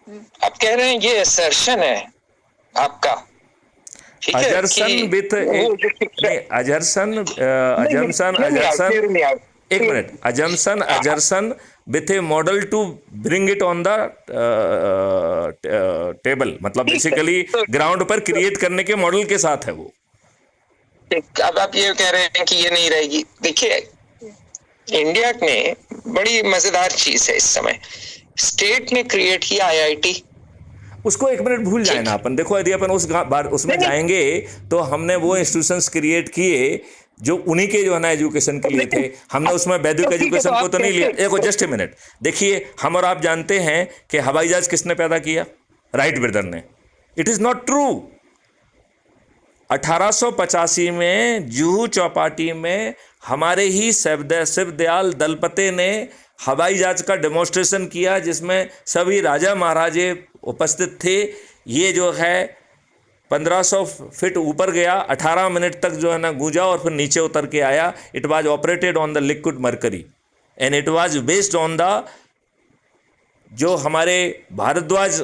आप कह रहे हैं ये असर्शन है आपका, ठीक है, अजरसन कि विथ वो जो शिक्षा, नहीं, अजरसन नहीं नहीं, अजम्सन hear me out, अजरसन, hear me out, एक मिनट, अजम्सन अजरसन with a model to bring it on the table, मतलब ठीक है। बेसिकली ग्राउंड पर तो क्रिएट करने के मॉडल के साथ है वो। अब आप ये कह रहे हैं कि ये नहीं रहेगी। देखिए, इंडिया में बड़ी मजेदार चीज है इस समय, स्टेट ने क्रिएट किया आईआईटी। उसको एक मिनट भूल जाए ठीक ना है, अपन, देखो यदि अपन उस बार उसमें नहीं नहीं, जाएंगे तो हमने वो इंस्टीट्यूशंस क्रिएट किए जो उन्हीं के जो है ना एजुकेशन के लिए थे। हमने उसमें वैदिक तो ठीक है, तो एजुकेशन को आप तो नहीं लिया। कैसे, देखो जस्ट ए मिनट, देखिए हम और आप जानते हैं कि हवाई जहाज किसने पैदा किया? राइट ब्रदर ने। It is not true. 1885 में जुहू चौपाटी में हमारे ही शिवदयाल दलपते ने हवाई जहाज का डेमोन्स्ट्रेशन किया, जिसमें सभी राजा महाराजे उपस्थित थे। ये जो है 1500 फीट ऊपर गया, 18 मिनट तक जो है ना गूंजा और फिर नीचे उतर के आया। It was operated on the liquid mercury and it was based on the, जो हमारे भारद्वाज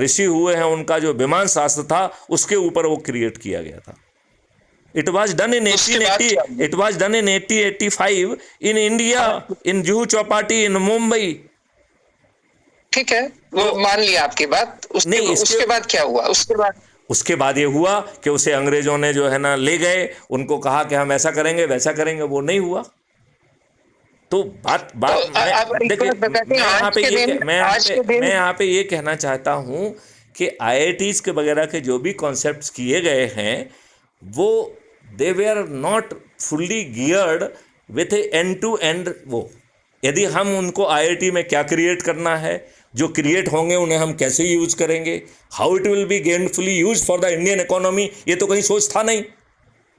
ऋषि हुए हैं उनका जो विमान शास्त्र था उसके ऊपर वो क्रिएट किया गया था। इट वाज डन इन उसके बाद 1880, क्या? It was done in 1885 in India, in Juhu Chowpatty in Mumbai. ठीक है, वो तो मान लिया आपकी बात। उसके नहीं, इसके उसके बाद क्या हुआ? उसके बाद ये हुआ कि उसे अंग्रेजों ने जो है ना ले गए, उनको कहा कि हम ऐसा करेंगे वैसा करेंगे, वो नहीं हुआ। तो बात तो बात आप मैं एक देखिए, बात बताते हैं, आज के दिन, आज के दिन, मैं यहाँ पे ये कहना चाहता हूँ कि आईआईटीज के वगैरह के जो भी कॉन्सेप्ट्स किए गए हैं वो they were not fully geared with a end to end. वो यदि हम उनको आईआईटी में क्या क्रिएट करना है, जो क्रिएट होंगे उन्हें हम कैसे यूज करेंगे, how it will be gainfully use for the Indian economy, ये तो कहीं सोच था नहीं।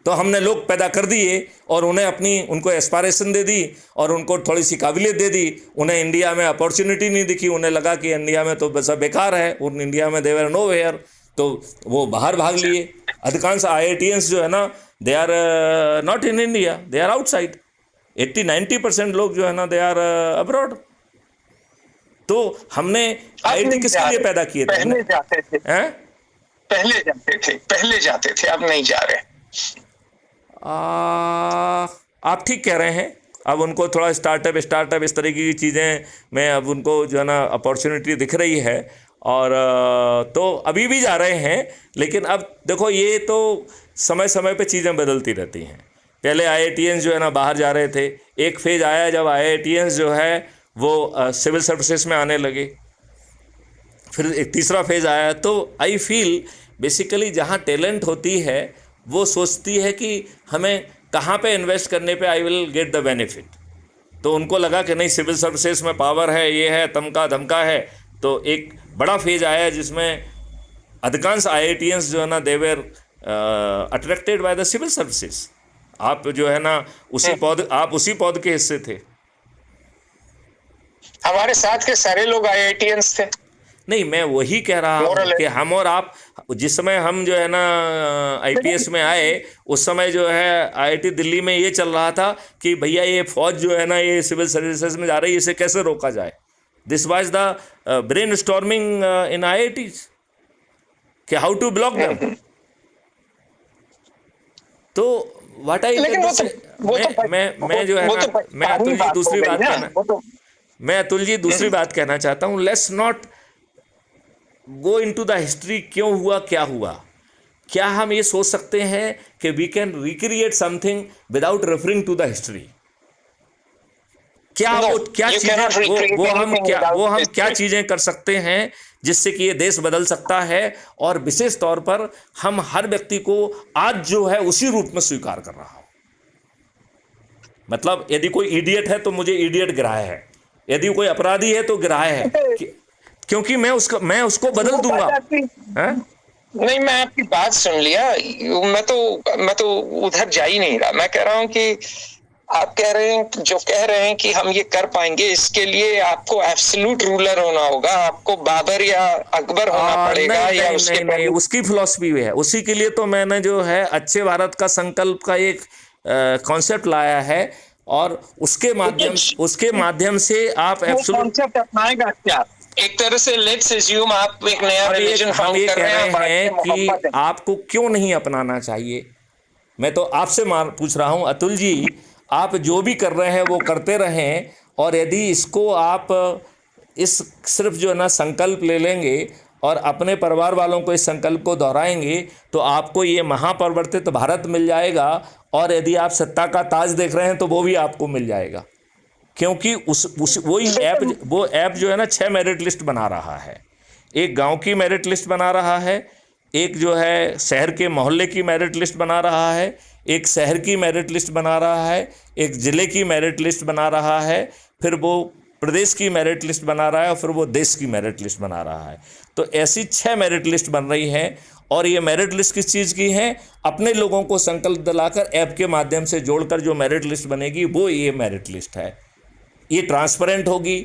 तो हमने लोग पैदा कर दिए और उन्हें उनको एस्पायरेशन दे दी और उनको थोड़ी सी काबिलियत दे दी। उन्हें इंडिया में अपॉर्चुनिटी नहीं दिखी, उन्हें लगा कि इंडिया में तो बस बेकार है, उन इंडिया में देवर नो वेयर, तो वो बाहर भाग लिए। अधिकांश आईआईटीएंस जो है ना they are not in India, they are outside. 80-90% लोग जो है ना दे आर अब्रॉड। तो हमने आईआईटी किसके लिए पैदा किए थे? पहले जाते थे, हैं? पहले जाते थे, अब नहीं जा रहे। आप ठीक कह रहे हैं। अब उनको थोड़ा स्टार्टअप इस तरीके की चीज़ें में अब उनको जो है ना अपॉर्चुनिटी दिख रही है, और तो अभी भी जा रहे हैं। लेकिन अब देखो, ये तो समय समय पे चीज़ें बदलती रहती हैं। पहले आईआईटीएंस जो है ना बाहर जा रहे थे, एक फेज आया जब आईआईटीएंस जो है वो सिविल सर्विसेज में आने लगे, फिर एक तीसरा फेज आया। तो आई फील बेसिकली जहाँ टैलेंट होती है वो सोचती है कि हमें कहाँ पे इन्वेस्ट करने पे I will get the benefit. तो उनको लगा कि नहीं, सिविल सर्विसेज में पावर है, ये है, तमका धमका है। तो एक बड़ा फेज आया जिसमें अधिकांश आईआईटीएंस जो है ना they were attracted by the civil services. आप जो है ना आप उसी पौध के हिस्से थे। हमारे साथ के सारे लोग आईआईटीएंस थे। नहीं, मैं वही कह रहा हूँ कि हम और आप, जिस समय हम जो है ना आईपीएस में आए, उस समय जो है आईआईटी दिल्ली में ये चल रहा था कि भैया ये फौज जो है ना ये सिविल सर्विसेज में जा रही है, इसे कैसे रोका जाए। This was the brain storming in IITs कि हाउ टू ब्लॉक देम। तो व्हाट आई मैं जो है ना, मैं अतुल जी दूसरी बात कहना, मैं अतुल जी दूसरी बात कहना चाहता हूँ, let's not go into the history, क्यों हुआ क्या हुआ। क्या हम ये सोच सकते हैं कि we can recreate something without referring to the history? क्या वो क्या चीजें वो हम क्या चीजें कर सकते हैं जिससे कि ये देश बदल सकता है? और विशेष तौर पर हम हर व्यक्ति को आज जो है उसी रूप में स्वीकार कर रहा हूं। मतलब यदि कोई इडियट है तो मुझे इडियट ग्राह्य है, यदि कोे अपराधी है तो ग्राह्य है, क्योंकि मैं उसको बदल दूंगा। नहीं, मैं आपकी बात सुन लिया। मैं तो उधर जा ही नहीं रहा। मैं कह रहा हूं कि आप कह रहे हैं कि हम ये कर पाएंगे, इसके लिए आपको एब्सोल्यूट रूलर होना होगा, आपको बाबर या अकबर होना पड़ेगा। या उसके नहीं, उसकी फिलॉसफी है। उसी के लिए तो मैंने जो है अच्छे भारत का संकल्प का एक कॉन्सेप्ट लाया है, और उसके माध्यम से आप कॉन्सेप्ट अपनाएगा क्या? एक तरह से लेट्स अज्यूम आप एक नया रिलीजन हम फाउंड ये कर कह रहे हैं रहे हैं कि आपको क्यों नहीं अपनाना चाहिए। मैं तो आपसे पूछ रहा हूं अतुल जी, आप जो भी कर रहे हैं वो करते रहें, और यदि इसको आप इस सिर्फ जो है ना संकल्प ले लेंगे और अपने परिवार वालों को इस संकल्प को दोहराएंगे तो आपको ये महापरिवर्तित भारत मिल जाएगा। और यदि आप सत्ता का ताज देख रहे हैं तो वो भी आपको मिल जाएगा, क्योंकि वो ऐप जो है ना 6 मेरिट लिस्ट बना रहा है। एक गांव की मेरिट लिस्ट बना रहा है, एक जो है शहर के मोहल्ले की मेरिट लिस्ट बना रहा है, एक शहर की मेरिट लिस्ट बना रहा है, एक ज़िले की मेरिट लिस्ट बना रहा है, फिर वो प्रदेश की मेरिट लिस्ट बना रहा है, और फिर वो देश की मेरिट लिस्ट बना रहा है। तो ऐसी 6 मेरिट लिस्ट बन रही हैं। और ये मेरिट लिस्ट किस चीज़ की है? अपने लोगों को संकल्प दिलाकर ऐप के माध्यम से जोड़कर जो मेरिट लिस्ट बनेगी वो ये मेरिट लिस्ट है। ये ट्रांसपेरेंट होगी,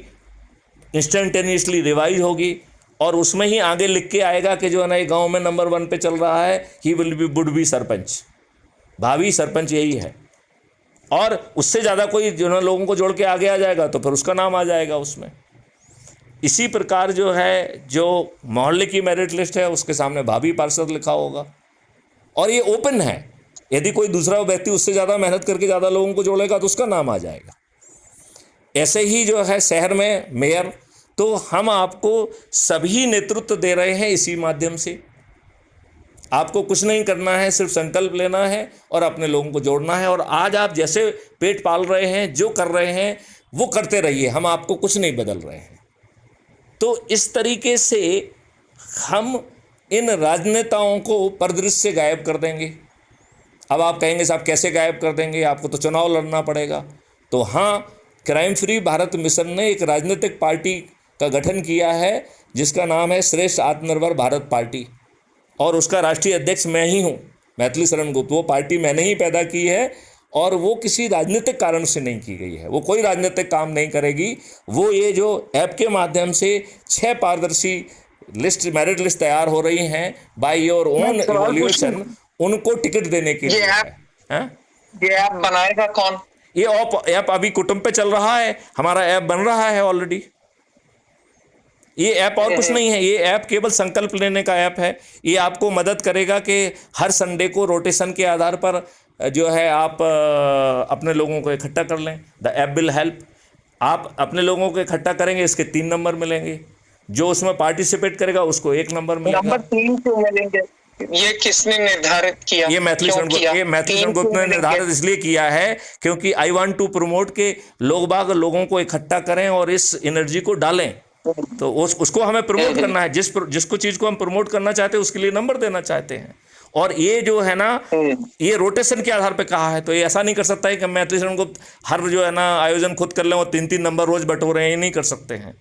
इंस्टेंटेनियसली रिवाइज होगी, और उसमें ही आगे लिख के आएगा कि जो है ना ये गाँव में नंबर 1 पे चल रहा है, he will be would be sarpanch, भावी सरपंच यही है। और उससे ज़्यादा कोई जो ना लोगों को जोड़ के आगे आ जाएगा तो फिर उसका नाम आ जाएगा उसमें। इसी प्रकार जो है जो मोहल्ले की मेरिट लिस्ट है उसके सामने भावी पार्षद लिखा होगा, और ये ओपन है। यदि कोई दूसरा व्यक्ति उससे ज़्यादा मेहनत करके ज़्यादा लोगों को जोड़ेगा तो उसका नाम आ जाएगा। ऐसे ही जो है शहर में मेयर, तो हम आपको सभी नेतृत्व दे रहे हैं इसी माध्यम से। आपको कुछ नहीं करना है, सिर्फ संकल्प लेना है और अपने लोगों को जोड़ना है। और आज आप जैसे पेट पाल रहे हैं, जो कर रहे हैं वो करते रहिए, हम आपको कुछ नहीं बदल रहे हैं। तो इस तरीके से हम इन राजनेताओं को परिदृश्य से गायब कर देंगे। अब आप कहेंगे साहब कैसे गायब कर देंगे, आपको तो चुनाव लड़ना पड़ेगा। तो हाँ, क्राइम फ्री भारत मिशन ने एक राजनीतिक पार्टी का गठन किया है जिसका नाम है श्रेष्ठ आत्मनिर्भर भारत पार्टी, और उसका राष्ट्रीय अध्यक्ष मैं ही हूँ, मैथिली शरण गुप्त। वो पार्टी मैंने ही पैदा की है और वो किसी राजनीतिक कारण से नहीं की गई है, वो कोई राजनीतिक काम नहीं करेगी। वो ये जो ऐप के माध्यम से 6 पारदर्शी लिस्ट, मेरिट लिस्ट तैयार हो रही हैं बाय योर ओन इवोल्यूशन, उनको टिकट देने के लिए है। ये ऐप बनाएगा कौन? ये ऐप अभी कुटुंब पे चल रहा है, हमारा ऐप बन रहा है ऑलरेडी। ये ऐप और कुछ नहीं है, ये ऐप केवल संकल्प लेने का ऐप है। ये आपको मदद करेगा कि हर संडे को रोटेशन के आधार पर जो है आप अपने लोगों को इकट्ठा कर लें। The app will help. आप अपने लोगों को इकट्ठा करेंगे, इसके 3 नंबर मिलेंगे। जो उसमें पार्टिसिपेट करेगा उसको 1 नंबर मिलेगा। नंबर 3 क्यों मिलेंगे? ये किसने निर्धारित किया? ये मैथिली शरण गुप्त ने निर्धारित इसलिए किया है क्योंकि आई वांट टू प्रमोट के लोगों को इकट्ठा करें और इस एनर्जी को डालें। तो उसको हमें प्रमोट करना है। जिसको चीज़ को हम प्रमोट करना चाहते हैं उसके लिए नंबर देना चाहते हैं। और ये जो है ना, ये रोटेशन के आधार पे कहा है, तो ये ऐसा नहीं कर सकता है कि मैथिली शरण गुप्त हर जो है ना आयोजन खुद कर लें और 3-3 नंबर रोज बटोरे हैं, ये नहीं कर सकते हैं।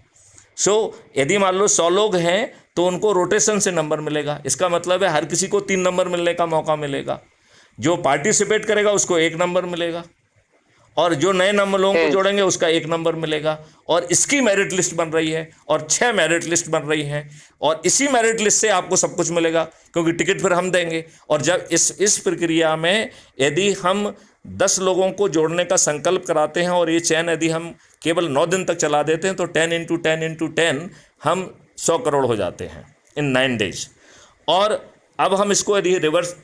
यदि मान लो 100 लोग हैं तो उनको रोटेशन से नंबर मिलेगा। इसका मतलब है हर किसी को 3 नंबर मिलने का मौका मिलेगा। जो पार्टिसिपेट करेगा उसको 1 नंबर मिलेगा, और जो नए नंबर लोगों को जोड़ेंगे उसका 1 नंबर मिलेगा। और इसकी मेरिट लिस्ट बन रही है, और 6 मेरिट लिस्ट बन रही हैं, और इसी मेरिट लिस्ट से आपको सब कुछ मिलेगा, क्योंकि टिकट फिर हम देंगे। और जब इस प्रक्रिया में यदि हम 10 लोगों को जोड़ने का संकल्प कराते हैं और ये चैन यदि हम केवल 9 दिन तक चला देते हैं तो 10 × 10 × 10 हम 100 करोड़ हो जाते हैं इन 9 डेज। और अब हम इसको यदि रिवर्स,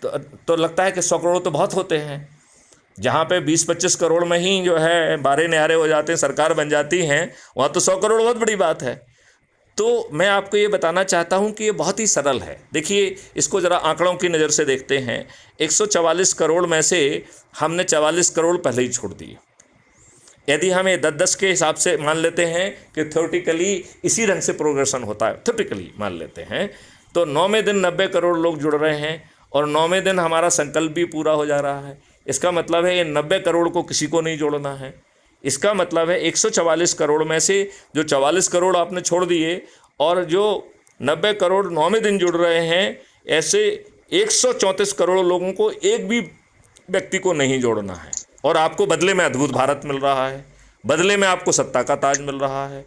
तो लगता है कि 100 करोड़ तो बहुत होते हैं। जहाँ पे 20-25 करोड़ में ही जो है बारे न्यारे हो जाते हैं, सरकार बन जाती हैं, वहाँ तो 100 करोड़ बहुत बड़ी बात है। तो मैं आपको ये बताना चाहता हूँ कि ये बहुत ही सरल है। देखिए, इसको ज़रा आंकड़ों की नज़र से देखते हैं। 144 करोड़ में से हमने 44 करोड़ पहले ही छोड़ दिए। यदि हम ये 10-10 के हिसाब से मान लेते हैं कि थ्योरेटिकली इसी ढंग से प्रोग्रेशन होता है, थ्योरेटिकली मान लेते हैं, तो 9वें दिन 90 करोड़ लोग जुड़ रहे हैं और 9वें दिन हमारा संकल्प भी पूरा हो जा रहा है। इसका मतलब है ये 90 करोड़ को किसी को नहीं जोड़ना है। इसका मतलब है 144 करोड़ में से जो 44 करोड़ आपने छोड़ दिए और जो 90 करोड़ 9वें दिन जुड़ रहे हैं, ऐसे 134 करोड़ लोगों को एक भी व्यक्ति को नहीं जोड़ना है। और आपको बदले में अद्भुत भारत मिल रहा है, बदले में आपको सत्ता का ताज मिल रहा है।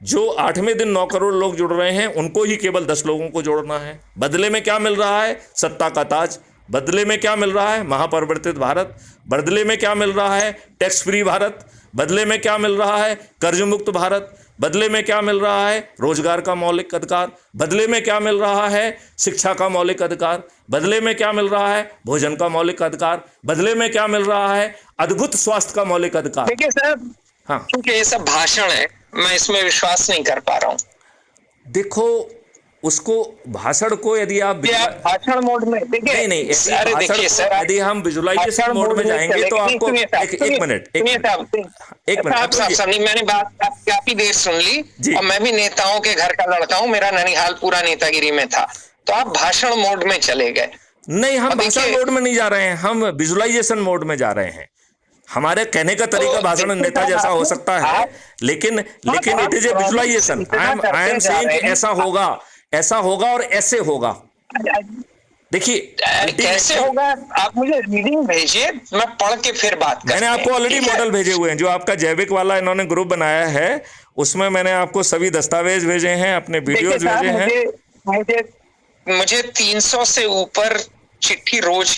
जो 8वें दिन 9 करोड़ लोग जुड़ रहे हैं उनको ही केवल 10 लोगों को जोड़ना है। बदले में क्या मिल रहा है? सत्ता का ताज। बदले में क्या मिल रहा है? महापरिवर्तित भारत। बदले में क्या मिल रहा है? Tax free Bharat. बदले में क्या मिल रहा है? कर्ज मुक्त भारत। बदले में क्या मिल रहा है? रोजगार का मौलिक अधिकार। बदले में क्या मिल रहा है? शिक्षा का मौलिक अधिकार। बदले में क्या मिल रहा है? भोजन का मौलिक अधिकार। बदले में क्या मिल रहा है? अद्भुत स्वास्थ्य का मौलिक अधिकार। देखिए सर, हाँ, क्योंकि ये सब भाषण है, मैं इसमें विश्वास नहीं कर पा रहा हूँ। देखो, उसको भाषण को यदि आप भाषण मोड में देखिए, नहीं, अरे देखिए सर, यदि हम विजुअलाइजेशन मोड में जाएंगे तो आपको एक मिनट आप नहीं, मैंने बात काफी देर सुन ली और मैं भी नेताओं के घर का लड़का हूँ, मेरा ननिहाल पूरा नेतागिरी में था, तो आप भाषण मोड में चले गए। नहीं, हम भाषण मोड में नहीं जा रहे हैं, हम विजुअलाइजेशन मोड में जा रहे हैं। हमारे कहने का तरीका भाषण नेता जैसा हो सकता है, लेकिन it is a visualisation. I am saying कि ऐसा होगा और ऐसे होगा। देखिए कैसे होगा, आप मुझे रीडिंग भेजिए, मैं पढ़ के फिर बात करते हैं। मैंने आपको ऑलरेडी मॉडल भेजे हुए हैं, जो आपका जैविक वाला इन्होंने ग्रुप बनाया है, उसमें मैंने आपको सभी दस्तावेज भेजे हैं, अपने वीडियोज भेजे हैं। मुझे 300 से ऊपर चिट्ठी रोज